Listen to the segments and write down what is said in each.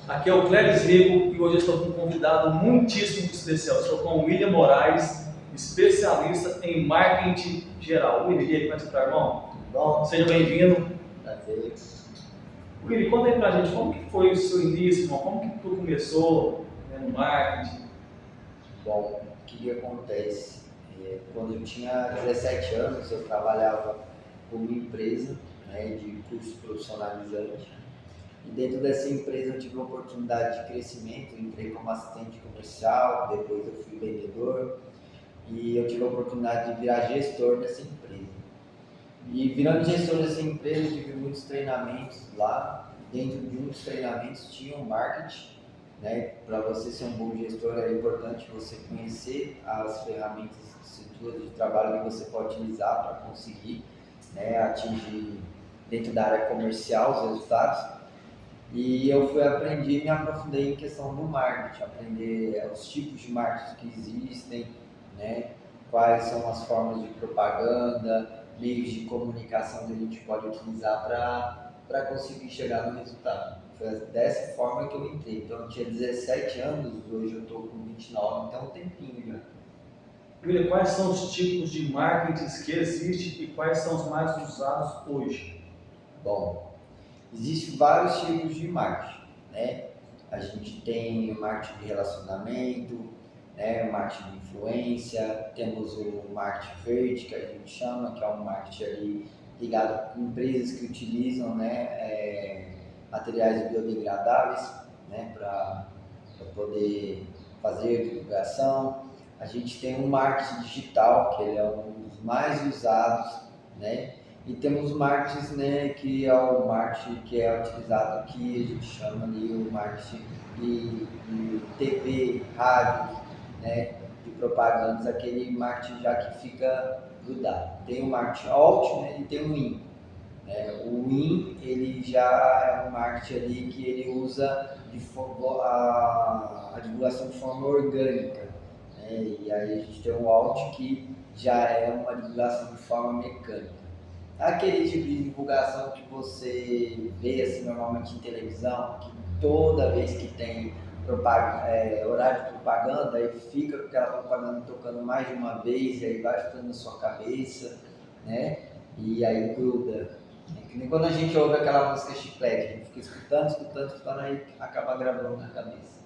Aqui é o Cléris Rico e hoje eu estou com um convidado muitíssimo especial. Estou com o William Moraes, especialista em marketing geral. William, e aí, como é que você está, irmão? Tudo bom? Seja bem-vindo. Prazer. William, conta aí pra gente como que foi o seu início, irmão? Como que tudo começou no marketing? Bom, o que acontece? Quando eu tinha 17 anos, eu trabalhava com uma empresa, né, de curso profissionalizante. E dentro dessa empresa eu tive uma oportunidade de crescimento. Eu entrei como assistente comercial, depois eu fui vendedor e eu tive a oportunidade de virar gestor dessa empresa. E virando gestor dessa empresa, eu tive muitos treinamentos lá. Dentro de um dos treinamentos tinha um marketing, né? Para você ser um bom gestor é importante você conhecer as ferramentas, estruturas de trabalho que você pode utilizar para conseguir, né, atingir dentro da área comercial os resultados. E eu aprendi e me aprofundei em questão do marketing, aprender os tipos de marketing que existem, né? Quais são as formas de propaganda, meios de comunicação que a gente pode utilizar para conseguir chegar no resultado. Foi dessa forma que eu entrei. Então eu tinha 17 anos, hoje eu estou com 29, então é um tempinho já. William, quais são os tipos de marketing que existem e quais são os mais usados hoje? Bom, existem vários tipos de marketing, né? A gente tem o marketing de relacionamento, né? O marketing de influência, temos o marketing verde, que a gente chama, que é um marketing ali ligado a empresas que utilizam, né, materiais biodegradáveis, né, para poder fazer divulgação. A gente tem um marketing digital, que ele é um dos mais usados, né? E temos marketing, né, que é o marketing que é utilizado aqui, a gente chama ali o marketing de TV, rádio, né, de propagandas, aquele marketing já que fica grudado. Tem o marketing alt, né, e tem o in. O in, ele já é um marketing ali que ele usa a divulgação de forma orgânica, né? E aí a gente tem o alt que já é uma divulgação de forma mecânica. Aquele tipo de divulgação que você vê assim, normalmente em televisão, que toda vez que tem horário de propaganda, aí fica com aquela propaganda tocando mais de uma vez, e aí vai ficando na sua cabeça, né? E aí gruda. É que nem quando a gente ouve aquela música chiclete, a gente fica escutando, aí acaba gravando na cabeça.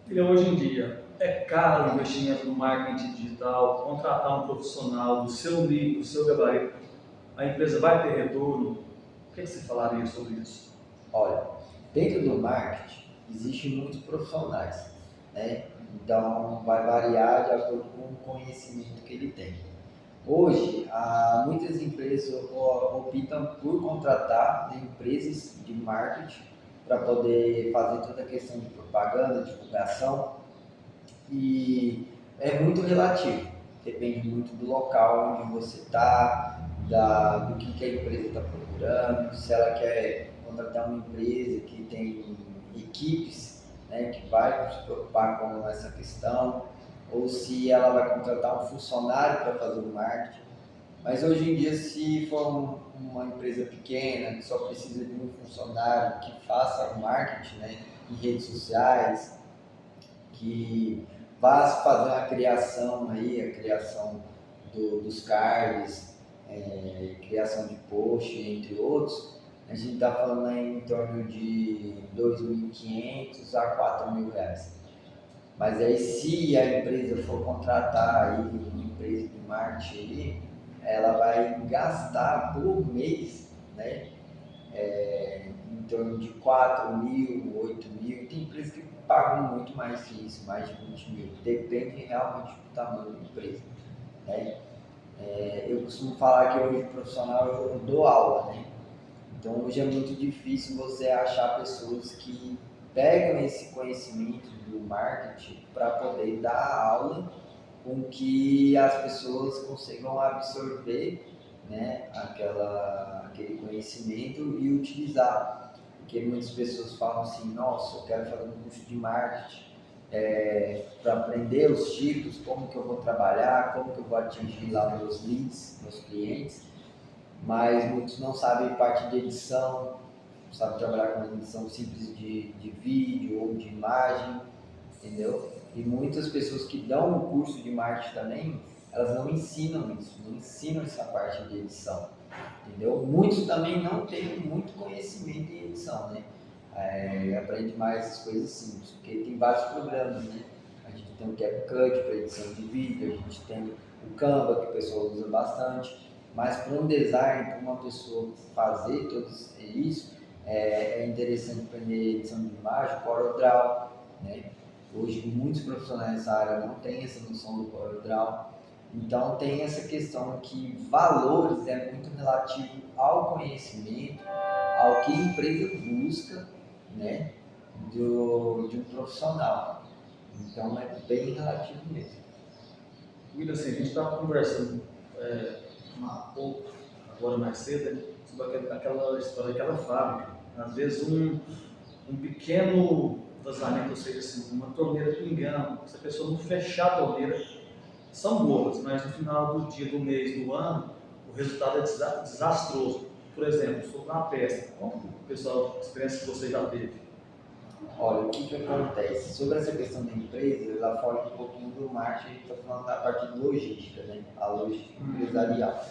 William, hoje em dia, é caro o investimento no marketing digital, contratar um profissional do seu nível, do seu gabarito, a empresa vai ter retorno? O que você falaria sobre isso? Olha, dentro do marketing existem muitos profissionais, né? Então vai variar de acordo com o conhecimento que ele tem. Hoje, muitas empresas optam por contratar empresas de marketing para poder fazer toda a questão de propaganda, divulgação, e é muito relativo. Depende muito do local onde você está, do que a empresa está procurando, se ela quer contratar uma empresa que tem equipes, né, que vai se preocupar com essa questão, ou se ela vai contratar um funcionário para fazer o marketing. Mas hoje em dia, se for uma empresa pequena, que só precisa de um funcionário que faça o marketing, né, em redes sociais, que vá fazer uma criação aí, a criação dos cards, criação de post, entre outros, a gente está falando aí em torno de 2.500 a 4.000 reais. Mas aí se a empresa for contratar aí uma empresa de marketing aí, ela vai gastar por mês, né, em torno de 4.000, 8.000. Tem empresas que pagam muito mais que isso, mais de 20.000. Depende realmente do tamanho da empresa, né? Eu costumo falar que hoje profissional eu dou aula, né? Então hoje é muito difícil você achar pessoas que pegam esse conhecimento do marketing para poder dar aula com que as pessoas consigam absorver, né, aquele conhecimento e utilizar. Porque muitas pessoas falam assim, nossa, eu quero fazer um curso de marketing para aprender os tipos, como que eu vou trabalhar, como que eu vou atingir lá meus leads, meus clientes, mas muitos não sabem parte de edição, sabe trabalhar com edição simples de vídeo ou de imagem, entendeu? E muitas pessoas que dão o curso de marketing também, elas não ensinam isso, não ensinam essa parte de edição, entendeu? Muitos também não têm muito conhecimento em edição, né? Aprende mais as coisas simples, porque tem vários programas, né? A gente tem o CapCut para edição de vídeo, a gente tem o Canva, que o pessoal usa bastante, mas para um design, para uma pessoa fazer tudo isso, é interessante aprender edição de imagem, CorelDRAW, né? Hoje muitos profissionais dessa área não têm essa noção do CorelDRAW, então tem essa questão que valores é muito relativo ao conhecimento, ao que a empresa busca, né, de um profissional. Então é bem relativo mesmo. William, assim, a gente estava conversando pouco, agora mais cedo, né, sobre aquela história daquela fábrica. Às vezes um pequeno vazamento, ou seja, assim, uma torneira pingando, se a pessoa não fechar a torneira, são boas, mas no final do dia, do mês, do ano, o resultado é desastroso. Por exemplo, sobre uma peça, como o pessoal, a experiência que você já teve? Olha, o que acontece? Sobre essa questão da empresa, ela foge um pouquinho do marketing, a gente está falando da parte de logística, né? A logística empresarial.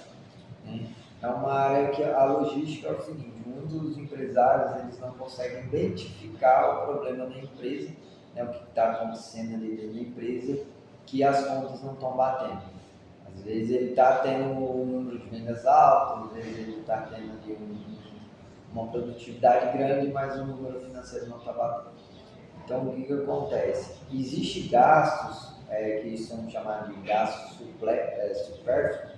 Né? É uma área que a logística é o seguinte, muitos empresários eles não conseguem identificar o problema da empresa, né? O que está acontecendo ali dentro da empresa, que as contas não estão batendo. Às vezes ele está tendo um número de vendas alto, às vezes ele está tendo ali uma produtividade grande, mas o número financeiro não está batendo. Então, o que acontece? Existem gastos que são chamados de gastos supérfluos,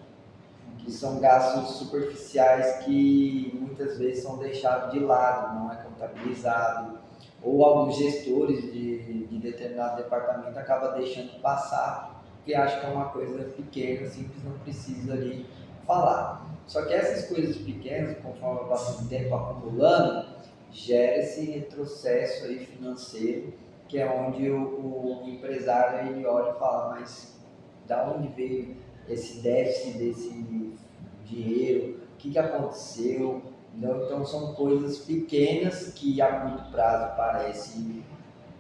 que são gastos superficiais que muitas vezes são deixados de lado, não é contabilizado, ou alguns gestores de determinado departamento acabam deixando passar, porque acham que é uma coisa pequena, simples, não precisa ali falar. Só que essas coisas pequenas, conforme passa o tempo acumulando, gera esse retrocesso aí financeiro, que é onde o empresário ele olha e fala, mas da onde veio esse déficit desse dinheiro, o que aconteceu? Então são coisas pequenas que a curto prazo parece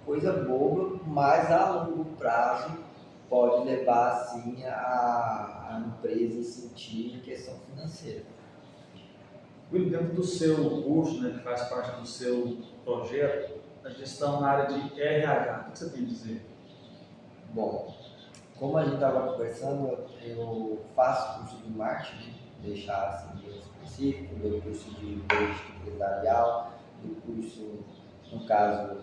coisa boba, mas a longo prazo pode levar assim a empresa a sentir questão financeira. Will, dentro do seu curso, né, que faz parte do seu projeto, a gestão na área de RH, o que você tem a dizer? Bom, como a gente estava conversando, eu faço curso de marketing, deixar assim bem específico, do curso de logística empresarial, do curso, no caso,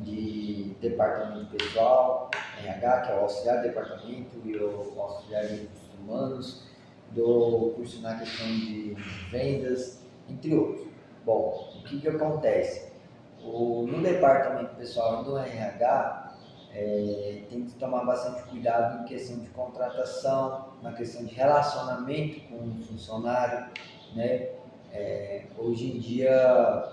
de departamento pessoal, RH, que é o auxiliar de departamento e o auxiliar de recursos humanos, do curso na questão de vendas, entre outros. Bom, o que acontece? No departamento pessoal e no RH, tem que tomar bastante cuidado em questão de contratação, na questão de relacionamento com o funcionário, né? Hoje em dia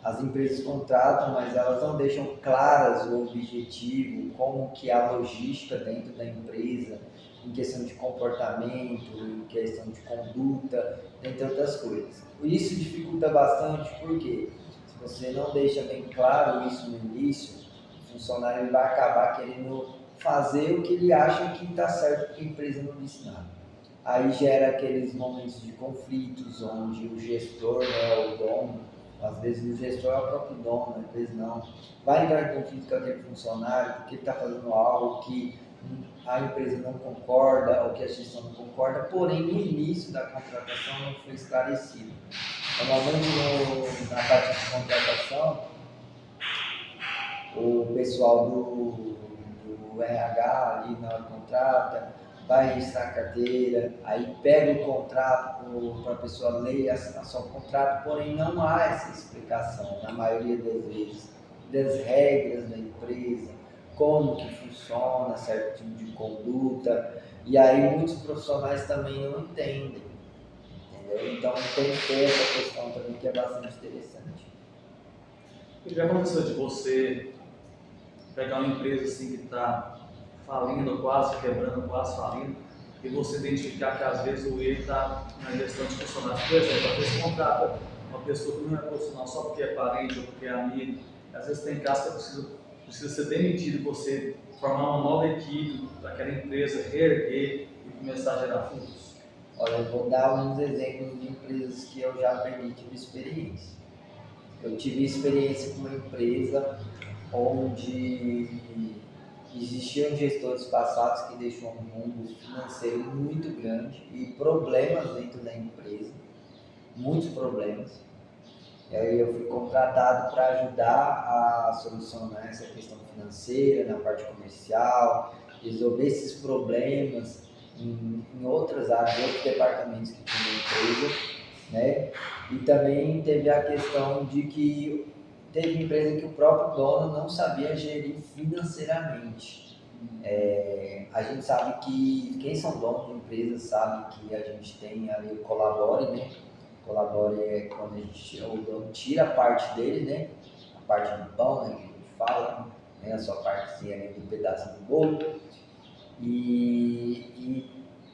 as empresas contratam, mas elas não deixam claras o objetivo, como que é a logística dentro da empresa, em questão de comportamento, em questão de conduta, entre outras coisas. Isso dificulta bastante porque se você não deixa bem claro isso no início, o funcionário ele vai acabar querendo fazer o que ele acha que está certo porque a empresa não disse nada. Aí gera aqueles momentos de conflitos onde o gestor, né, o dono, às vezes o gestor é o próprio dono, às vezes não, vai entrar em conflito com aquele funcionário porque ele está fazendo algo que a empresa não concorda ou que a gestão não concorda, porém no início da contratação não foi esclarecido. Normalmente na parte de contratação, o pessoal do RH ali na hora que contrata, vai registrar a carteira, aí pega o contrato para a pessoa ler e assinar só o contrato, porém não há essa explicação, na maioria das vezes, das regras da empresa, como que funciona certo tipo de conduta, e aí muitos profissionais também não entendem, entendeu? Então tem que ter essa questão também que é bastante interessante. O que já aconteceu de você pegar uma empresa assim que está falindo, quase quebrando, quase falindo, e você identificar que às vezes o erro está na gestão de funcionários? Por exemplo, às vezes contrata uma pessoa que não é profissional só porque é parente ou porque é amigo. Às vezes tem casos que precisa ser demitido, você formar uma nova equipe daquela empresa, reerguer e começar a gerar frutos. Olha, eu vou dar alguns exemplos de empresas que eu já peguei, tive experiência. Eu tive experiência com uma empresa onde existiam gestores passados que deixou um mundo financeiro muito grande e problemas dentro da empresa, muitos problemas. E aí eu fui contratado para ajudar a solucionar essa questão financeira, na parte comercial, resolver esses problemas em outras áreas, outros departamentos que tinha na empresa, né? E também teve a questão de que teve empresa que o próprio dono não sabia gerir financeiramente. A gente sabe que quem são donos de empresas sabe que a gente tem ali o Colabore, né? Colabore é quando o dono tira a parte dele, né? A parte do pão, né? Que a gente fala, né? A sua partezinha ali do pedaço do bolo.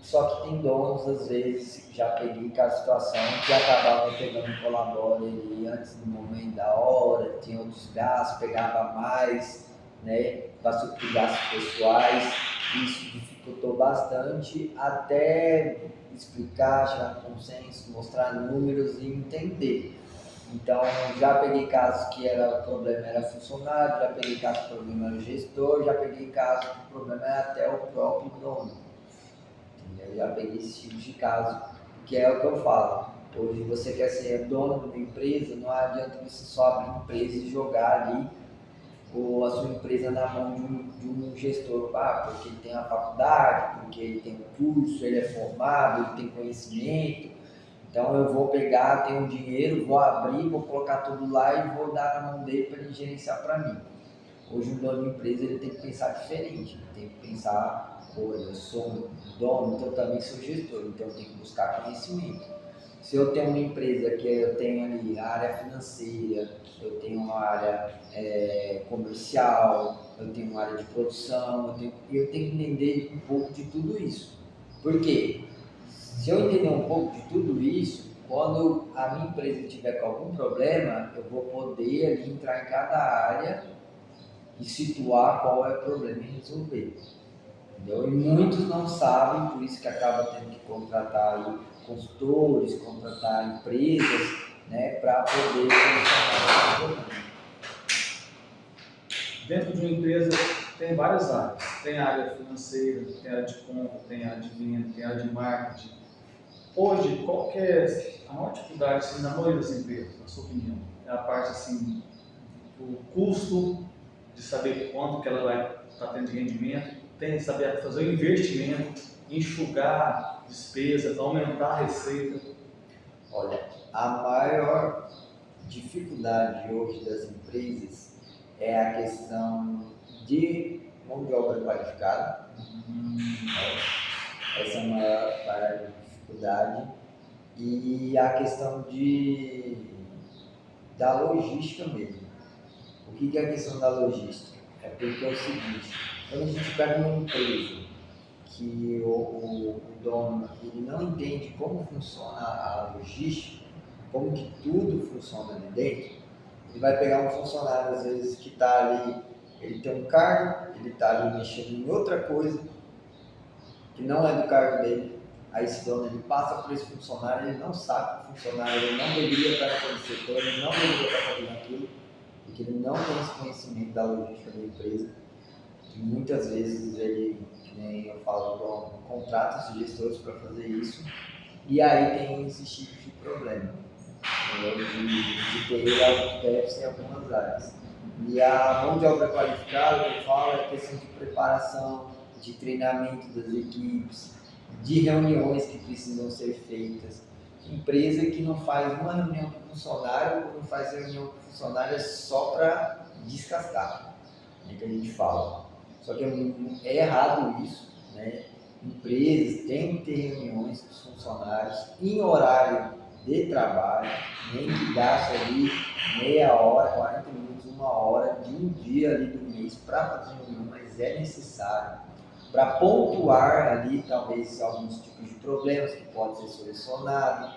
Só que tem donos, às vezes, já peguei com a situação que acabava pegando o Colabore ali antes do momento da hora, tinha outros gastos, pegava mais, né? Para suprir gastos pessoais. Isso dificultou bastante até explicar, chegar no consenso, mostrar números e entender. Então, já peguei casos que o problema era funcionário, já peguei casos que o problema era o gestor, já peguei casos que o problema era até o próprio dono. Eu já peguei esse tipo de caso, que é o que eu falo. Hoje você quer ser dono de uma empresa, não adianta você só abrir empresa e jogar ali a sua empresa na mão de um gestor, porque ele tem uma faculdade, porque ele tem um curso, ele é formado, ele tem conhecimento, então eu vou pegar, tenho dinheiro, vou abrir, vou colocar tudo lá e vou dar na mão dele para ele gerenciar para mim. Hoje um dono de empresa ele tem que pensar diferente, ele tem que pensar, eu sou um dono, então eu também sou gestor, então eu tenho que buscar conhecimento. Se eu tenho uma empresa que eu tenho ali a área financeira, eu tenho uma área comercial, eu tenho uma área de produção, eu tenho que entender um pouco de tudo isso. Por quê? Se eu entender um pouco de tudo isso, quando a minha empresa tiver com algum problema, eu vou poder ali entrar em cada área e situar qual é o problema e resolver. Entendeu? E muitos não sabem, por isso que acaba tendo que contratar aí consultores, contratar empresas, né, para poder solucionar esse problema. Dentro de uma empresa tem várias áreas. Tem a área financeira, tem a área de compra, tem a área de venda, tem a área de marketing. Hoje, qual que é a maior dificuldade assim, na maioria das empresas, na sua opinião? É a parte assim, do custo, de saber quanto que ela vai estar tendo de rendimento, tem que saber fazer o investimento, enxugar despesas, aumentar a receita. Olha, a maior dificuldade hoje das empresas é a questão de mão de obra qualificada. Essa é a maior dificuldade. E a questão da logística mesmo. O que é a questão da logística? É porque é o seguinte, quando a gente pega uma empresa que o dono ele não entende como funciona a logística, como que tudo funciona ali dentro, ele vai pegar um funcionário às vezes que está ali, ele tem um cargo, ele está ali mexendo em outra coisa que não é do cargo dele. Aí esse dono ele passa por esse funcionário, ele não sabe que o funcionário ele não deveria estar naquele setor, ele não deveria estar fazendo aquilo, porque ele não tem esse conhecimento da logística da empresa. E muitas vezes ele, que nem eu falo, o dono contrata os gestores para fazer isso, e aí tem esse tipo de problema, de ter déficit em algumas áreas. E a mão de obra qualificada, que eu falo, é questão de preparação, de treinamento das equipes, de reuniões que precisam ser feitas. Empresa que não faz uma reunião com o funcionário, ou não faz reunião com o funcionário só para descascar, é que a gente fala. Só que é errado isso, né? Empresas têm que ter reuniões com os funcionários em horário de trabalho, nem que gaste ali meia hora, 40 minutos, uma hora de um dia ali do mês para fazer reunião, mas é necessário para pontuar ali talvez alguns tipos de problemas que podem ser solucionados,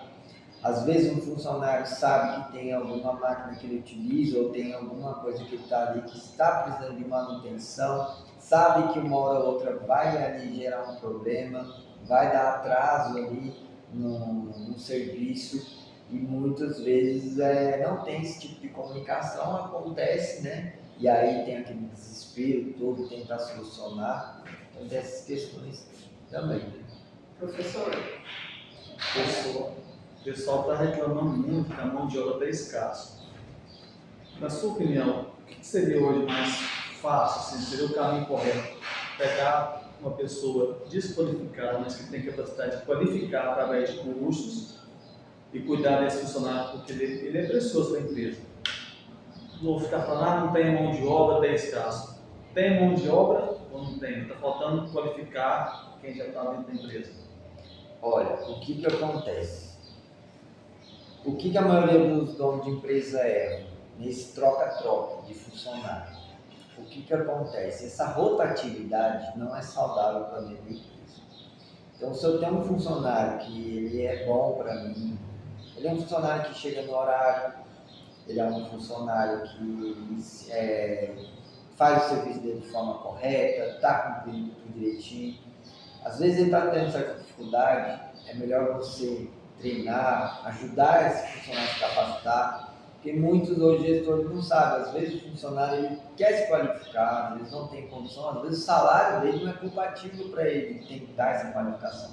Às vezes um funcionário sabe que tem alguma máquina que ele utiliza ou tem alguma coisa que ele está ali que está precisando de manutenção, sabe que uma hora ou outra vai ali gerar um problema, vai dar atraso ali no serviço e muitas vezes não tem esse tipo de comunicação, acontece, né? E aí tem aquele desespero todo, tentar solucionar, então dessas questões também. Professor, O pessoal está reclamando muito que a mão de obra está escassa. Na sua opinião, o que seria hoje mais fácil, assim, seria o caminho correto? Pegar uma pessoa desqualificada, mas que tem capacidade de qualificar através de cursos e cuidar desse funcionário, porque ele é precioso para a empresa. Não vou ficar falando, não tem mão de obra, tem escasso. Tem mão de obra ou não tem? Está faltando qualificar quem já está dentro da empresa. Olha, o que acontece? O que a maioria dos donos de empresa erram nesse troca-troca de funcionário? O que acontece? Essa rotatividade não é saudável para dentro da empresa. Então, se eu tenho um funcionário que ele é bom para mim, ele é um funcionário que chega no horário, ele é um funcionário que faz o serviço dele de forma correta, está cumprindo tudo direitinho. Às vezes ele está tendo certa dificuldade, é melhor você treinar, ajudar esse funcionário a se capacitar, porque muitos hoje gestores não sabem, às vezes o funcionário ele quer se qualificar, às vezes não tem condição, às vezes o salário dele não é compatível para ele tentar essa qualificação.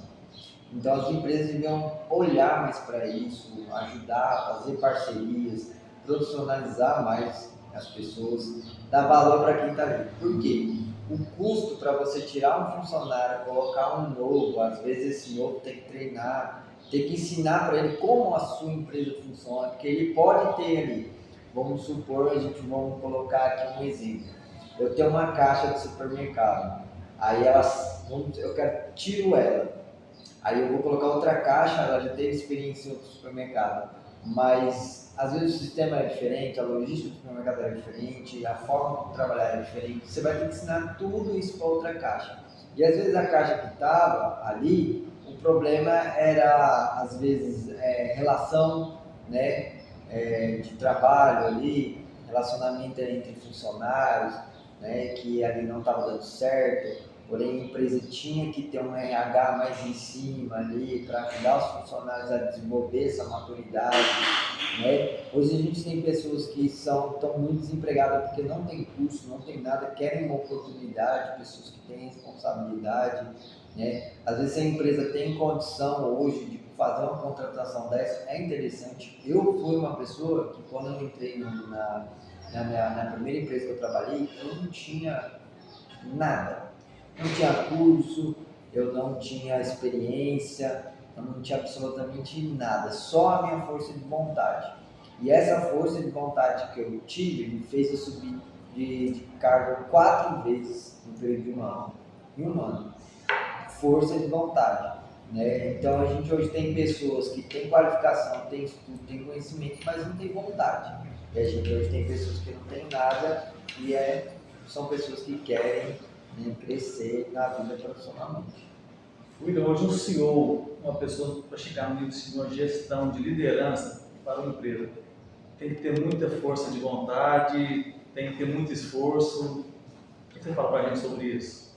Então as empresas deviam olhar mais para isso, ajudar, fazer parcerias, profissionalizar mais as pessoas, dar valor para quem está ali. Por quê? O custo para você tirar um funcionário, colocar um novo, às vezes esse novo tem que treinar, tem que ensinar para ele como a sua empresa funciona, porque ele pode ter ali, vamos supor, vamos colocar aqui um exemplo, eu tenho uma caixa de supermercado, aí tiro ela, aí eu vou colocar outra caixa, ela já teve experiência em outro supermercado, mas às vezes o sistema é diferente, a logística do supermercado é diferente, a forma de trabalhar é diferente, você vai ter que ensinar tudo isso para outra caixa. E às vezes a caixa que estava ali, o problema era às vezes relação, né, de trabalho ali, relacionamento entre funcionários, né, que ali não estava dando certo, porém a empresa tinha que ter um RH mais em cima ali para ajudar os funcionários a desenvolver essa maturidade, né? Hoje a gente tem pessoas que estão muito desempregadas porque não tem curso, não tem nada, querem uma oportunidade, pessoas que têm responsabilidade, né? Às vezes a empresa tem condição hoje de fazer uma contratação dessa, é interessante. Eu fui uma pessoa que quando eu entrei na primeira empresa que eu trabalhei, eu não tinha nada. Não tinha curso, eu não tinha experiência, eu não tinha absolutamente nada, só a minha força de vontade. E essa força de vontade que eu tive me fez eu subir de cargo 4 vezes no período de um ano. Em um ano. Força de vontade. Né? Então a gente hoje tem pessoas que têm qualificação, têm estudo, têm conhecimento, mas não têm vontade. E a gente hoje tem pessoas que não têm nada e são pessoas que querem, né, crescer na vida profissionalmente. William, hoje um CEO, uma pessoa para chegar no nível de uma gestão, de liderança para uma empresa, tem que ter muita força de vontade, tem que ter muito esforço. O que você fala para a gente sobre isso?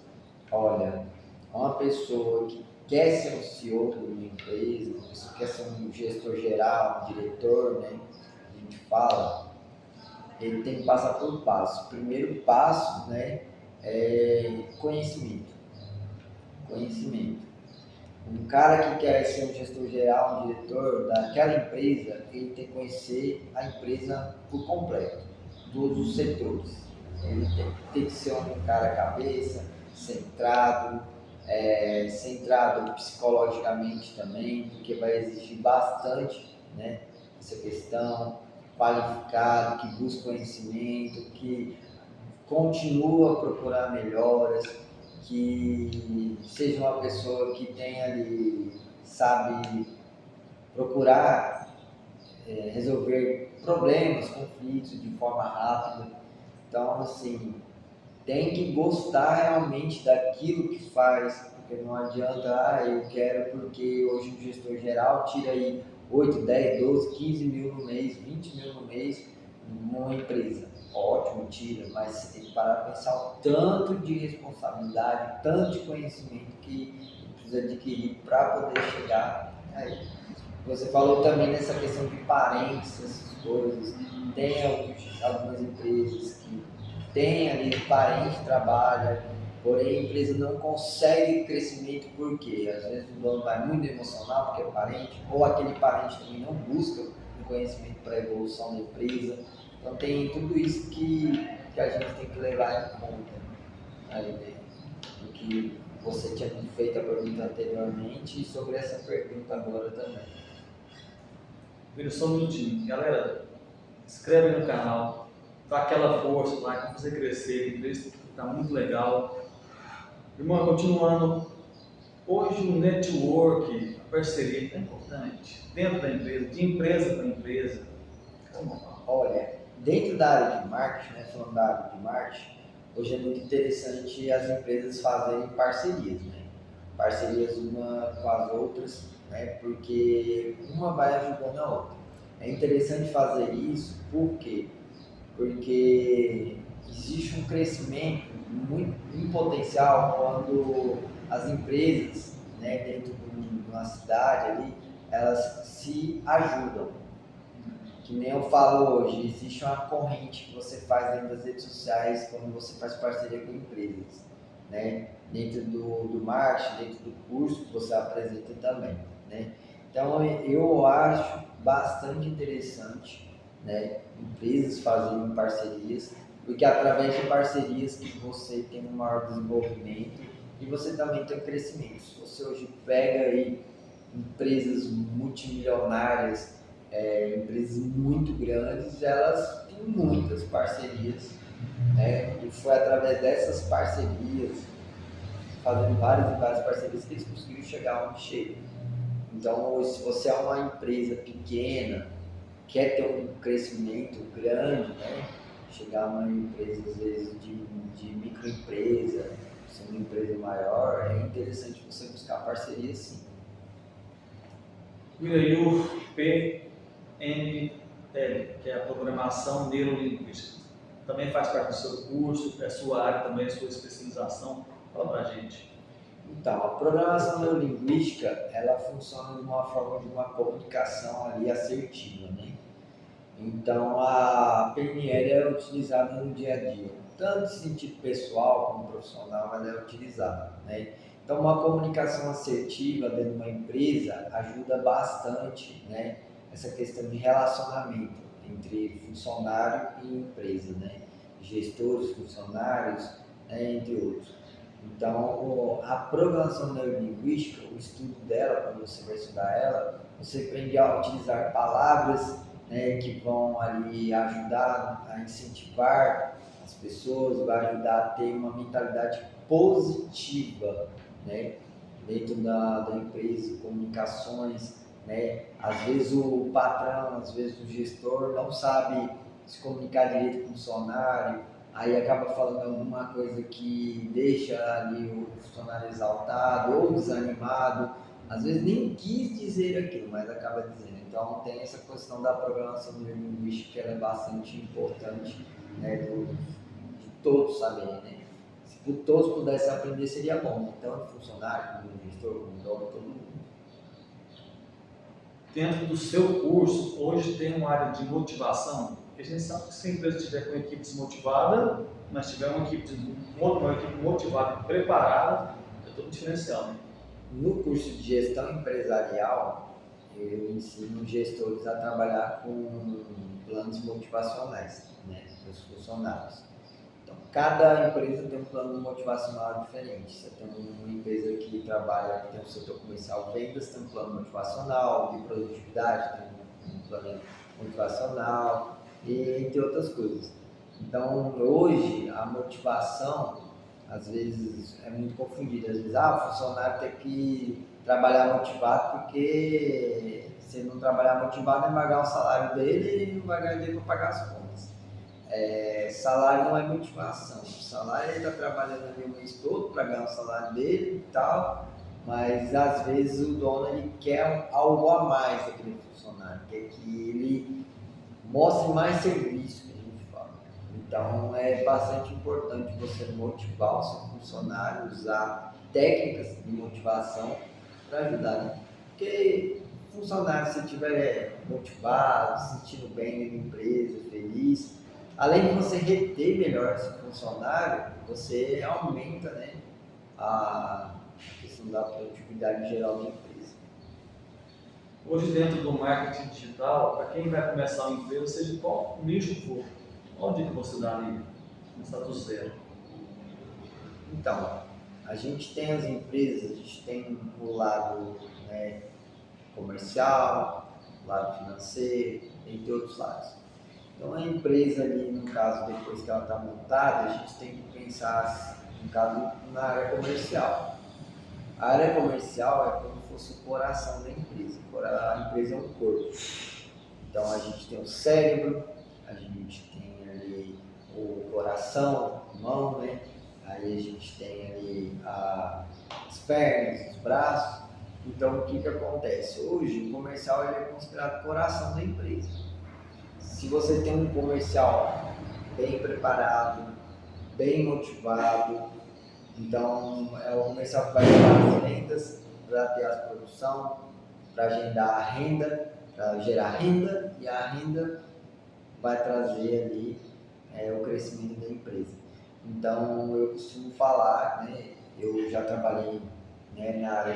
Olha, uma pessoa que quer ser um CEO de uma empresa, uma pessoa que quer ser um gestor geral, um diretor, né, a gente fala, ele tem que passar por passo. O primeiro passo, né, é conhecimento. Conhecimento. Um cara que quer ser um gestor geral, um diretor daquela empresa, ele tem que conhecer a empresa por completo, todos os setores. Ele tem que ser um cara cabeça, centrado, centrado psicologicamente também, porque vai exigir bastante, né, essa questão, qualificado, que busca conhecimento, que continua a procurar melhoras, que seja uma pessoa que tenha ali, sabe, procurar resolver problemas, conflitos de forma rápida. Então, assim, tem que gostar realmente daquilo que faz, porque não adianta, eu quero porque hoje o gestor geral tira aí 8, 10, 12, 15 mil no mês, 20 mil no mês numa empresa. Ótimo, tira, mas você tem que parar para pensar o tanto de responsabilidade, tanto de conhecimento que precisa adquirir para poder chegar aí. Você falou também nessa questão de parentes, essas coisas. Tem algumas empresas que tem ali o parente trabalha, porém a empresa não consegue crescimento porque às vezes o dono vai muito emocional porque é parente, ou aquele parente também não busca um conhecimento para a evolução da empresa. Então tem tudo isso que a gente tem que levar em conta aí, né? O que você tinha feito a pergunta anteriormente e sobre essa pergunta agora também. Vira só um minutinho. Galera, inscreve aí no canal, dá aquela força lá, que fazer crescer, a empresa está muito legal. Irmão, continuando, hoje o network, a parceria é importante, dentro da empresa, de empresa para empresa. Olha, dentro da área de marketing, né, falando da área de marketing, hoje é muito interessante as empresas fazerem parcerias, né? Parcerias uma com as outras, né? Porque uma vai ajudando a outra. É interessante fazer isso, por quê? Porque existe um crescimento muito em potencial quando as empresas, né, dentro de uma cidade ali, elas se ajudam. Que nem eu falo hoje, existe uma corrente que você faz dentro das redes sociais quando você faz parceria com empresas, né? Dentro do marketing, dentro do curso que você apresenta também, né? Então eu acho bastante interessante, né, empresas fazerem parcerias, porque através de parcerias que você tem um maior desenvolvimento e você também tem crescimento. Se você hoje pega aí empresas multimilionárias, empresas muito grandes, elas têm muitas parcerias, né? E foi através dessas parcerias, fazendo várias e várias parcerias, que eles conseguiram chegar onde chegam. Então, hoje, se você é uma empresa pequena, quer ter um crescimento grande, né? Chegar a uma empresa, às vezes, de microempresa, ser uma empresa maior, é interessante você buscar parcerias, sim. Vira aí o PNL, que é a programação neurolinguística. Também faz parte do seu curso, é sua área também, é sua especialização. Fala pra gente. Então, a programação neurolinguística, ela funciona de uma forma de uma comunicação ali assertiva, né? Então, a PNL é utilizada no dia a dia, tanto em sentido pessoal como profissional, ela é utilizada, né? Então, uma comunicação assertiva dentro de uma empresa ajuda bastante, né? Essa questão de relacionamento entre funcionário e empresa, né? Gestores, funcionários, né? Entre outros. Então, a programação neurolinguística, o estudo dela, quando você vai estudar ela, você aprende a utilizar palavras, né, que vão ali ajudar a incentivar as pessoas, vai ajudar a ter uma mentalidade positiva, né, dentro da empresa, comunicações, né, às vezes o patrão, às vezes o gestor não sabe se comunicar direito com o funcionário, aí acaba falando alguma coisa que deixa ali o funcionário exaltado ou desanimado, às vezes nem quis dizer aquilo, mas acaba dizendo. Então tem essa questão da programação neurolinguística que ela é bastante importante, né, de todos saberem, né? Se todos pudessem aprender seria bom, né? Tanto funcionário, como gestor, como dono, todo mundo. Dentro do seu curso, hoje tem uma área de motivação, porque a gente sabe que se a empresa estiver com uma equipe desmotivada, mas tiver uma equipe motivada e preparada, é todo um diferencial, né? No curso de gestão empresarial, eu ensino gestores a trabalhar com planos motivacionais, né, para os funcionários. Então, cada empresa tem um plano motivacional diferente. Você tem uma empresa que trabalha, que tem o setor comercial vendas, tem um plano motivacional, de produtividade, tem um plano motivacional, e entre outras coisas. Então, hoje, a motivação, às vezes, é muito confundida. Às vezes, o funcionário tem que trabalhar motivado, porque se ele não trabalhar motivado, ele vai pagar o salário dele e não vai ganhar dinheiro para pagar as contas. Salário não é motivação. O salário ele está trabalhando ali o mês todo para ganhar o salário dele e tal, mas às vezes o dono ele quer algo a mais daquele funcionário, quer que ele mostre mais serviço, que a gente fala. Então é bastante importante você motivar o seu funcionário, usar técnicas de motivação para ajudar, né? Porque funcionário, se estiver motivado, se sentindo bem na empresa, feliz, além de você reter melhor esse funcionário, você aumenta, né, a questão da produtividade geral da empresa. Hoje, dentro do marketing digital, para quem vai começar uma empresa, seja de qual nicho for, onde que você dá ali? Começar do zero. Então, a gente tem as empresas, a gente tem o lado, né, comercial, o lado financeiro, entre outros lados. Então, a empresa ali, no caso, depois que ela está montada, a gente tem que pensar, no caso, na área comercial. A área comercial é como se fosse o coração da empresa. A empresa é um corpo. Então, a gente tem o cérebro, a gente tem ali o coração, a mão, né? Aí a gente tem ali as pernas, os braços. Então, o que acontece? Hoje, o comercial ele é considerado o coração da empresa. Se você tem um comercial bem preparado, bem motivado, então é o comercial que vai gerar as vendas, para ter a produção, para agendar a renda, para gerar renda, e a renda vai trazer ali o crescimento da empresa. Então eu costumo falar, né, eu já trabalhei, né, na área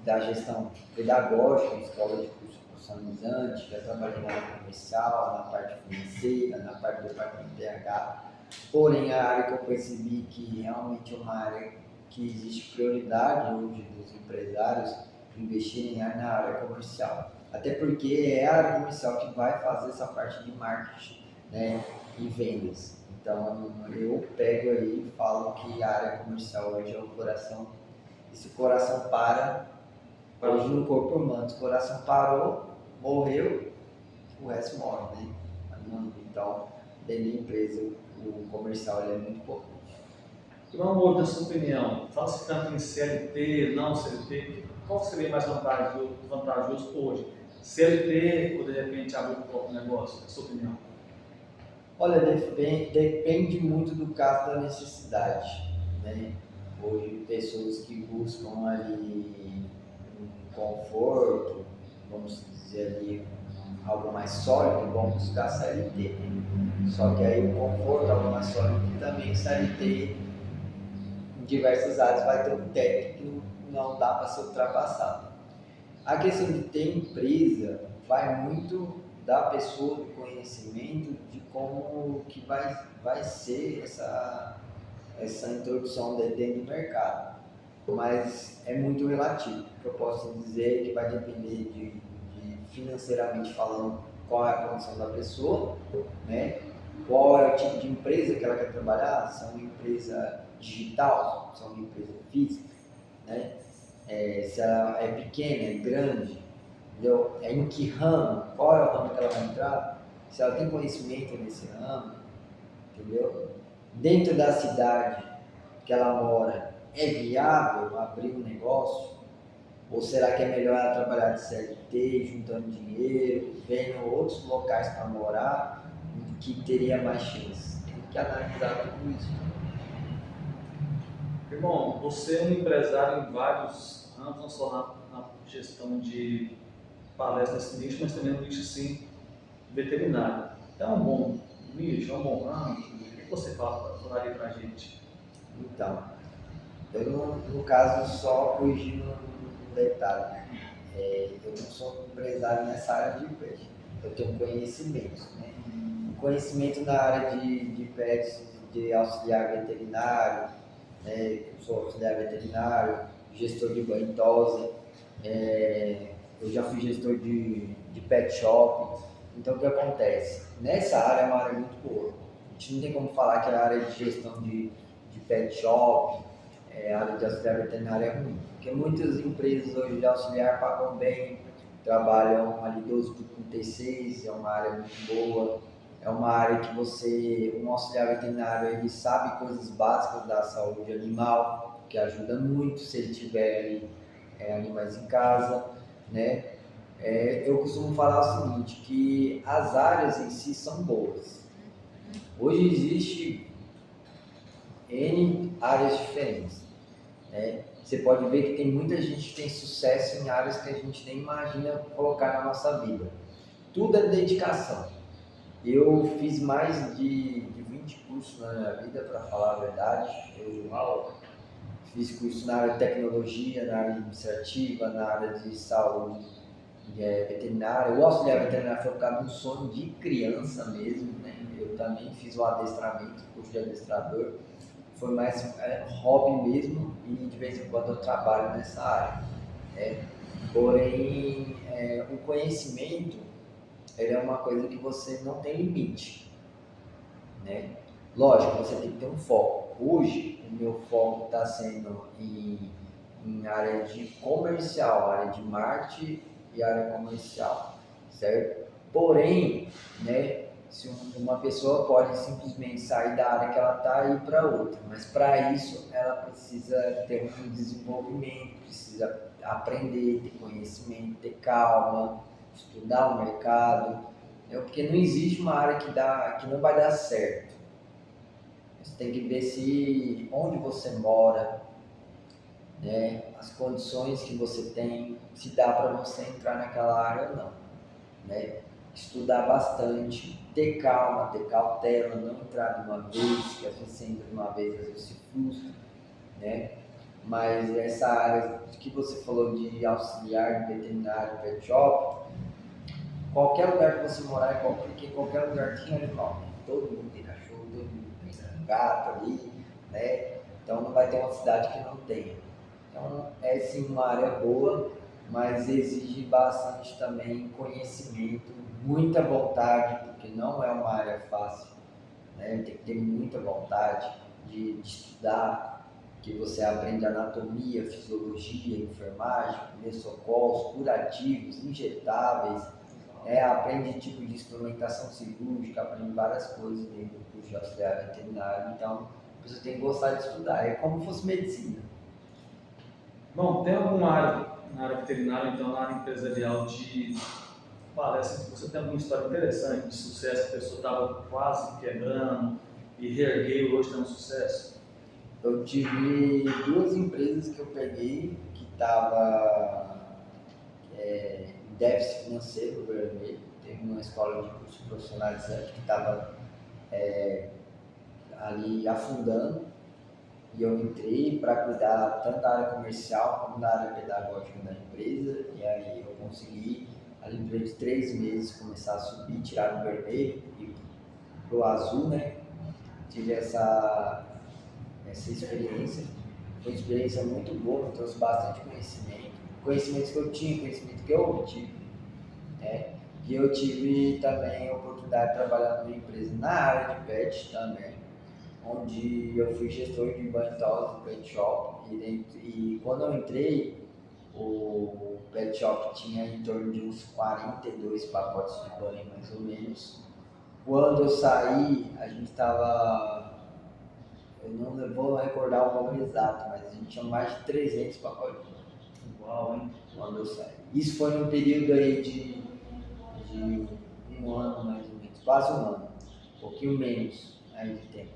da gestão pedagógica, em escola de curso profissionalizante, já trabalhei na área comercial, na parte financeira, na parte do departamento de RH. Porém, a área que eu percebi que realmente é uma área que existe prioridade hoje dos empresários investirem na área comercial. Até porque é a área comercial que vai fazer essa parte de marketing, né, e vendas. Então, eu pego aí e falo que a área comercial hoje é o coração. E se o coração para, hoje no corpo humano, se o coração parou, morreu, o resto morre, né? Então, dentro da empresa, o comercial ele é muito importante. Amor, na sua opinião, fala-se tanto em CLT, não CLT, qual seria mais vantajoso hoje? CLT ou de repente abrir o próprio negócio, na sua opinião? Olha, depende muito do caso da necessidade, né? Hoje, pessoas que buscam ali um conforto, vamos dizer ali, algo mais sólido, vão buscar CLT. Só que aí o conforto, algo mais sólido, também CLT em diversas áreas vai ter um teto que não dá para ser ultrapassado. A questão de ter empresa vai muito da pessoa, do conhecimento, de como que vai ser essa introdução dentro do mercado. Mas é muito relativo. O que eu posso dizer é que vai depender de financeiramente falando, qual é a condição da pessoa, né? Qual é o tipo de empresa que ela quer trabalhar, se é uma empresa digital, se é uma empresa física, né? Se ela é pequena, é grande, entendeu? É em que ramo, qual é o ramo que ela vai entrar, se ela tem conhecimento nesse ramo, entendeu? Dentro da cidade que ela mora, é viável abrir um negócio? Ou será que é melhor ela trabalhar de CLT, juntando dinheiro, vendo outros locais para morar, que teria mais chance? Tem que analisar tudo isso. Irmão, você é um empresário em vários ramos, não só na gestão de palestras nesse nicho, mas também no nicho sim, veterinário. É um bom nicho, é um bom ramo? O que você falaria para a gente? Então, eu no caso só corrigindo um detalhe, eu não sou empresário nessa área de pet, eu tenho conhecimento, né? Conhecimento na área de pets, de auxiliar veterinário, né? Eu sou auxiliar veterinário, gestor de banho e tosa, eu já fui gestor de pet shop. Então o que acontece? Nessa área é uma área muito boa. A gente não tem como falar que a área de gestão de pet shop, a área de auxiliar veterinário é ruim, porque muitas empresas hoje de auxiliar pagam bem, trabalham ali 12 por 36, é uma área muito boa, é uma área que um auxiliar veterinário, ele sabe coisas básicas da saúde animal, que ajuda muito se ele tiver ali animais em casa, né? Eu costumo falar o seguinte, que as áreas em si são boas. Hoje existe N áreas diferentes, né? Você pode ver que tem muita gente que tem sucesso em áreas que a gente nem imagina colocar na nossa vida. Tudo é dedicação. Eu fiz mais de 20 cursos na minha vida, para falar a verdade. Eu fiz curso na área de tecnologia, na área administrativa, na área de saúde veterinária. O auxiliar veterinário foi por causa de um sonho de criança mesmo, né? Eu também fiz o adestramento, curso de adestrador. Foi mais hobby mesmo e de vez em quando eu trabalho nessa área. Né? Porém, o conhecimento ele é uma coisa que você não tem limite. Né? Lógico, você tem que ter um foco. Hoje, o meu foco está sendo em área de comercial, área de marketing e área comercial, certo? Porém, né, se uma pessoa pode simplesmente sair da área que ela está e ir para outra, mas para isso ela precisa ter um desenvolvimento, precisa aprender, ter conhecimento, ter calma, estudar o mercado, né? Porque não existe uma área que não vai dar certo. Você tem que ver se onde você mora, né, as condições que você tem, se dá para você entrar naquela área ou não, né? Estudar bastante, ter calma, ter cautela, não entrar de uma vez, que às vezes você entra de uma vez, às vezes se frustra, né? Mas essa área que você falou de auxiliar, de veterinário, pet shop, qualquer lugar que você morar, porque qualquer lugar tem animal, né? Todo mundo tem cachorro, todo mundo tem gato ali, né? Então não vai ter uma cidade que não tenha. Então é sim uma área boa, mas exige bastante também conhecimento, muita vontade, porque não é uma área fácil, né? Tem que ter muita vontade de estudar, que você aprende anatomia, fisiologia, enfermagem, primeiros socorros, curativos, injetáveis, aprende tipo de instrumentação cirúrgica, aprende várias coisas dentro do curso de auxiliar veterinário. Então você tem que gostar de estudar, é como se fosse medicina. Bom, tem alguma área na área veterinária, então na área empresarial parece que você tem alguma história interessante de sucesso, a pessoa estava quase quebrando e reergueu, hoje tem um sucesso? Eu tive duas empresas que eu peguei que estavam em déficit financeiro vermelho. Teve uma escola de curso profissionalizante que estava ali afundando e eu entrei para cuidar tanto da área comercial como da área pedagógica da empresa e aí eu consegui, ali durante 3 meses, começar a subir, tirar do vermelho e para o azul, né? Tive essa experiência. Foi uma experiência muito boa, me trouxe bastante conhecimento. Conhecimentos que eu tinha, conhecimento que eu obtive. Né? E eu tive também a oportunidade de trabalhar numa empresa na área de pet também, onde eu fui gestor de banho e pet shop. E quando eu entrei, o pet shop tinha em torno de uns 42 pacotes de banho, mais ou menos. Quando eu saí, a gente estava, eu não vou recordar o valor exato, mas a gente tinha mais de 300 pacotes de banho. Uau, hein? Quando eu saí. Isso foi num período aí de um ano mais ou menos, quase um ano, um pouquinho menos aí de tempo.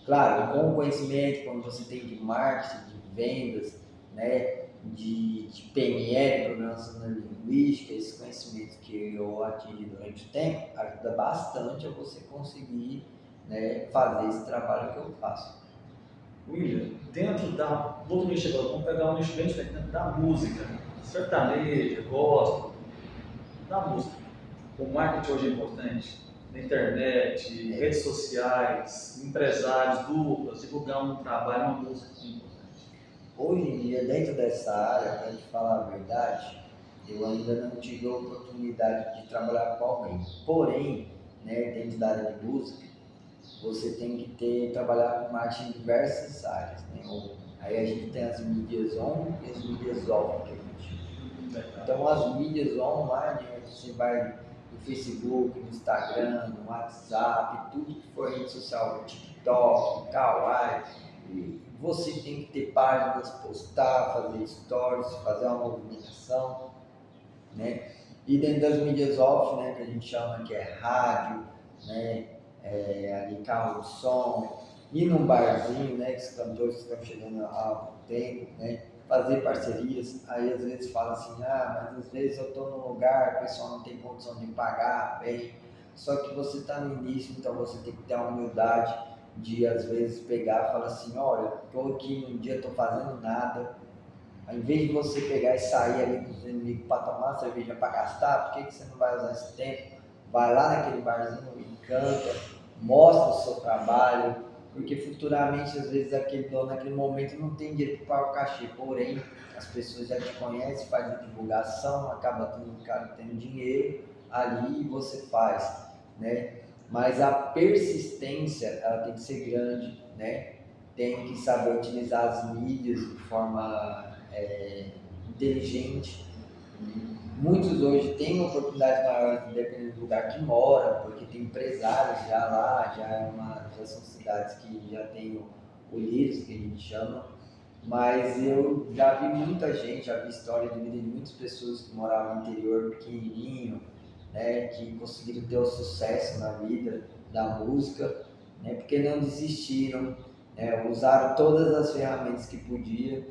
Claro, com o conhecimento, quando você tem de marketing, de vendas, né, de PNL, programação neurolinguística, esses conhecimentos que eu atingi durante o tempo, ajuda bastante a você conseguir, né, fazer esse trabalho que eu faço. William, dentro da. Outro nicho agora, vamos pegar um nicho bem diferente, dentro da música, sertaneja, gospel, da música. O marketing hoje é importante, na internet, redes sociais, empresários, duplas, divulgar um trabalho, uma música é importante. Hoje em dia, dentro dessa área, para te falar a verdade, eu ainda não tive a oportunidade de trabalhar com alguém. Porém, né, dentro da área de música, você tem que trabalhar com marketing em diversas áreas. Né? Aí a gente tem as mídias on e as mídias off, que a gente. Então, as mídias online, você vai no Facebook, no Instagram, no WhatsApp, tudo que for rede social, TikTok, Kawaii, você tem que ter páginas, postar, fazer stories, fazer uma movimentação, né? E dentro das mídias off, né, que a gente chama que é rádio, né, ali carro de som, ir num barzinho, né, que os cantores estão chegando há pouco tempo, né, fazer parcerias. Aí às vezes fala assim, mas às vezes eu estou num lugar, o pessoal não tem condição de pagar bem, só que você está no início, então você tem que ter a humildade de às vezes pegar e falar assim, olha, estou aqui num dia, estou fazendo nada. Ao invés de você pegar e sair ali com os inimigos para tomar cerveja para gastar, por que você não vai usar esse tempo? Vai lá naquele barzinho e canta, mostra o seu trabalho, porque futuramente, às vezes, aquele dono naquele momento não tem dinheiro para pagar o cachê, porém, as pessoas já te conhecem, faz a divulgação, acaba tendo dinheiro ali e você faz, né? Mas a persistência, ela tem que ser grande, né? Tem que saber utilizar as mídias de forma inteligente. Muitos hoje têm uma oportunidade maior dependendo do lugar que mora, porque tem empresários já lá, já são cidades que já tem o líder, que a gente chama. Mas eu já vi muita gente, já vi história de vida de muitas pessoas que moravam no interior pequenininho, né, que conseguiram ter o sucesso na vida da música, né, porque não desistiram, usaram todas as ferramentas que podiam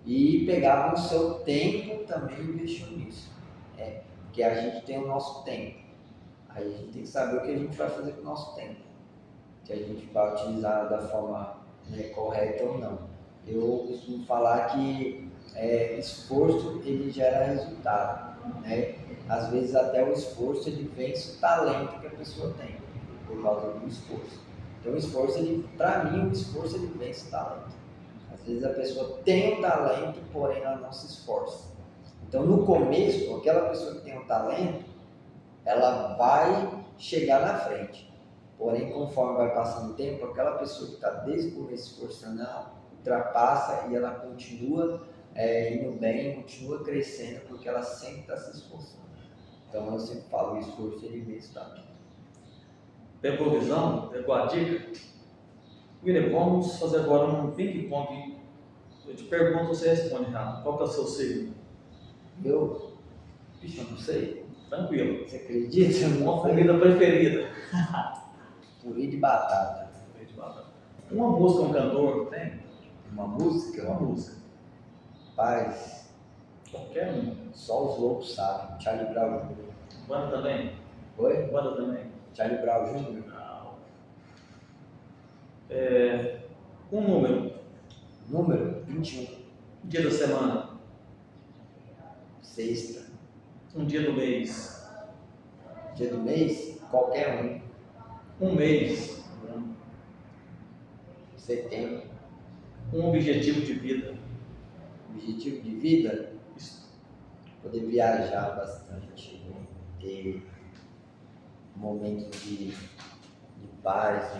e pegavam o seu tempo também e investiam nisso. Porque a gente tem o nosso tempo. Aí a gente tem que saber o que a gente vai fazer com o nosso tempo. Se a gente vai utilizar da forma correta ou não. Eu costumo falar que esforço ele gera resultado, né? Às vezes até o esforço ele vence o talento que a pessoa tem por causa do esforço. Então o esforço, para mim, o esforço ele vence o talento. Às vezes a pessoa tem o talento, porém ela não se esforça. Então no começo, aquela pessoa que tem o talento, ela vai chegar na frente. Porém, conforme vai passando o tempo, aquela pessoa que está desde o começo esforçando, ela ultrapassa e ela continua indo bem, continua crescendo, porque ela sempre está se esforçando. Então eu sempre falo, o esforço ele vence também. Pegou a visão? Pegou a dica? William, vamos fazer agora um ping-pong. Eu te pergunto, você responde rápido. Qual que é o seu signo? Eu não sei. Tranquilo. Você acredita? Uma comida preferida? Purê de batata. Purê de batata. Uma música, um cantor, tem? Uma música? Uma música. Paz. Qualquer um. Só os loucos sabem. Charlie Brown Jr. Banda também? Oi? Banda também? Charlie Brown Jr. Não. Um número. Número 21. Dia da semana. Sexta. Um dia do mês. Dia do mês? Qualquer um. Um mês. Setembro. Um objetivo de vida. Objetivo de vida? Isso. Poder viajar bastante, ter momentos de paz,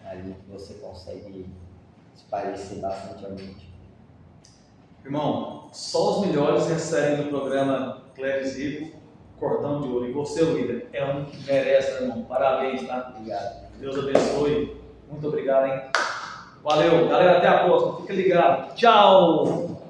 ali que você consegue espairecer bastante a mente. Irmão, só os melhores recebem no programa Cléris Rico, Cordão de Ouro. E você, William, é um que merece, irmão. Parabéns, tá? Obrigado. Deus abençoe. Muito obrigado, hein? Valeu, galera. Até a próxima. Fica ligado. Tchau!